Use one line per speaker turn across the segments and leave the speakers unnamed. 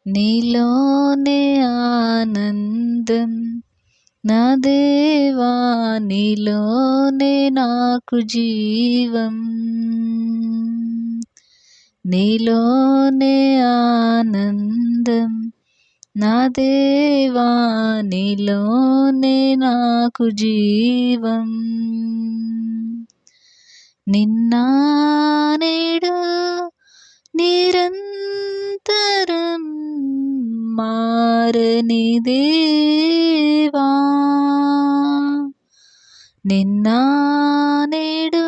నీలోనే ఆనందం నా దేవా, నీలోనే నాకు జీవం. నీలోనే ఆనందం నా దేవా, నీలోనే నాకు జీవం. నిన్న నేడు నిరంతరం మారని దేవా, నిన్న నేడు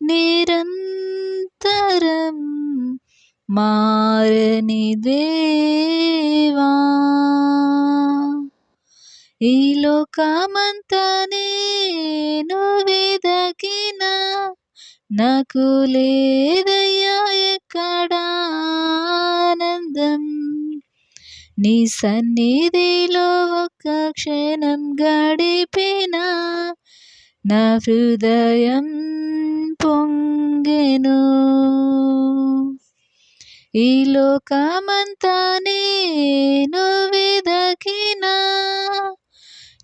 నిరంతరం మారని దేవా. ఈ లోకమంతా నేను వెదకిన నాకు లేదయ్యా ఎక్కడ ఆనందం. నీ సన్నిధిలో ఒక్క క్షణం గడిపిన నా హృదయం పొంగెను. ఈ లోకమంతా నేను వెదకిన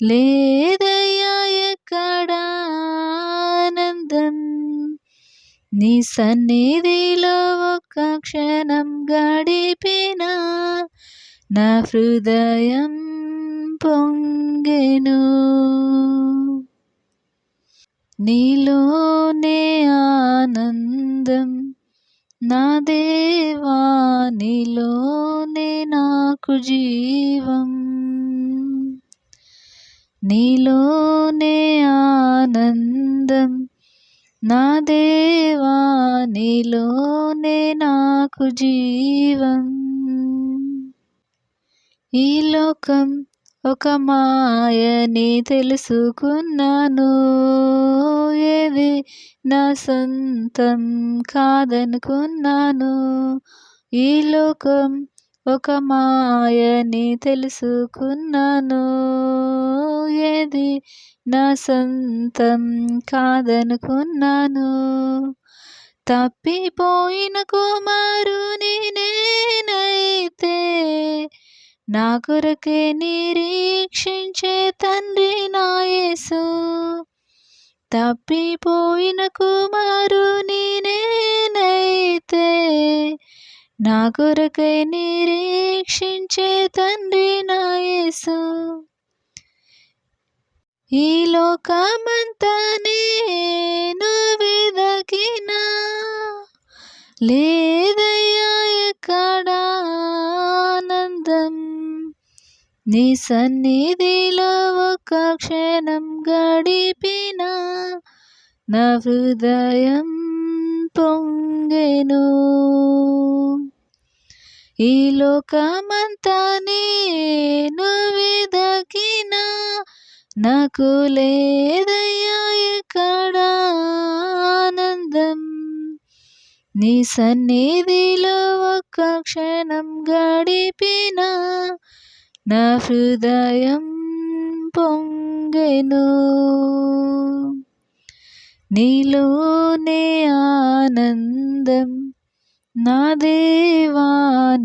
లేదయ్యా ఎక్కడ ఆనందం. నీ సన్నిధిలో ఒక్క క్షణం గడిపిన నా హృదయం పొంగెను. నీలోనే ఆనందం నా దేవా, నీలోనే నాకు జీవం. నీలోనే ఆనందం నా దేవా, నీలోనే నాకు జీవం. ఈ లోకం ఒక మాయని తెలుసుకున్నాను, ఏది నా సొంతం కాదనుకున్నాను. ఈ లోకం ఒక మాయని తెలుసుకున్నాను, ఏది నా సొంతం కాదనుకున్నాను. తప్పిపోయిన కుమారుని నేనైతే నా కొరకే నిరీక్షించే తండ్రి నా యేసు. తప్పిపోయిన కుమారుని నేనైతే నా కొరకై నిరీక్షించే తండ్రి నా యేసు. ఈ లోకమంతా నేను వెదకిన లేదయ్యా ఎక్కడ ఆనందం. నీ సన్నిధిలో ఒక్క క్షణం గడిపిన నా హృదయం పొంగెను. ఈ లోకమంతా నేను వెదకిన నాకు లేదయ్యా ఎక్కడ ఆనందం. నీ సన్నిధిలో ఒక్క క్షణం గడిపిన నా హృదయం పొంగెను. నీలోనే ఆనందం నా దేవా,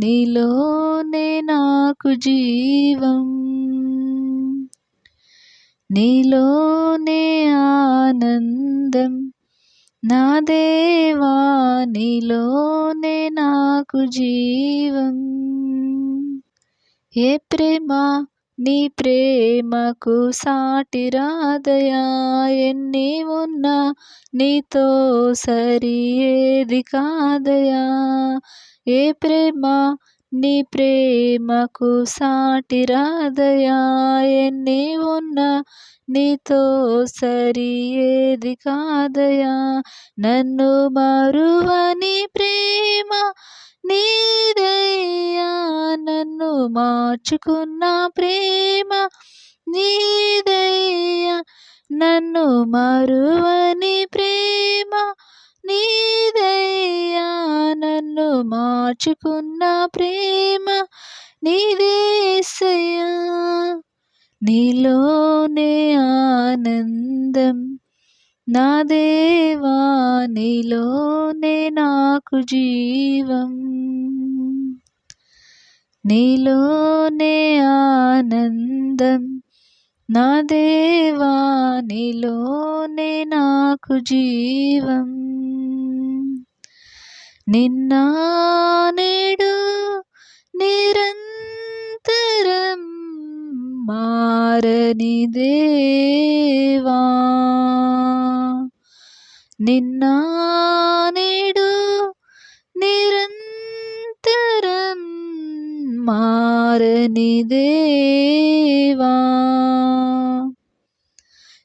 నీలోనే నాకు జీవం. నీలోనే ఆనందం నా దేవా, నీలోనే నాకు జీవం. ఏ ప్రేమ నీ ప్రేమకు సాటి రాదయా, ఎన్ని ఉన్నా నీతో సరి ఏది కాదయా. ఏ ప్రేమ నీ ప్రేమకు సాటి రాదయా, ఎన్ని ఉన్నా నీతో సరి ఏది కాదయా. నన్ను మరువని ప్రేమ నీదయ్యా, నన్ను మార్చుకున్న ప్రేమ నీదయ్యా. నన్ను మరువని ప్రేమ నీదయ్యా, నన్ను మార్చుకున్న ప్రేమ నీదేసయ్యా. నీలోనే ఆనందం నా దేవా, నీలోనే నాకు జీవం. నీలోనే ఆనందం నా దేవా, నీలోనే నాకు జీవం. నిన్న నేడు నిరంతరం మారని దేవా, నిన్న నేడు నిరంతరం మారని దేవా.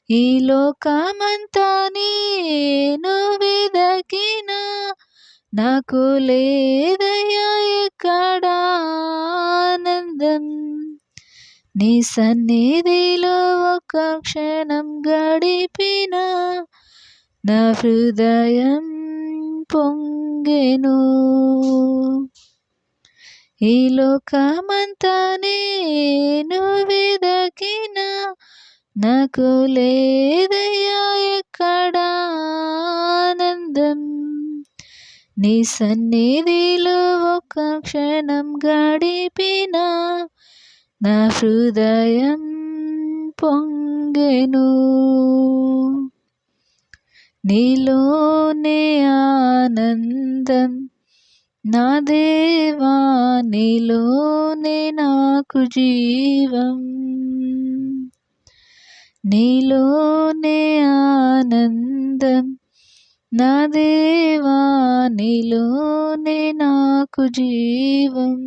ఈ లోకమంతా నేను వెదకినా నాకు లేదయ్యా ఎక్కడ ఆనందం. నీ సన్నిధిలో ఒక క్షణం గడిపిన నా హృదయం పొంగెను. ఈ లోకమంతా నేను వెదకిన నాకు లేదయ్యా ఎక్కడ ఆనందం. నీ సన్నిధిలో ఒక క్షణం గడిపిన నా హృదయం పొంగెను. నీలోనే ఆనందం నా దేవా, నీలోనే నాకు జీవం. నీలోనే ఆనందం నా దేవా, నీలోనే నాకు జీవం.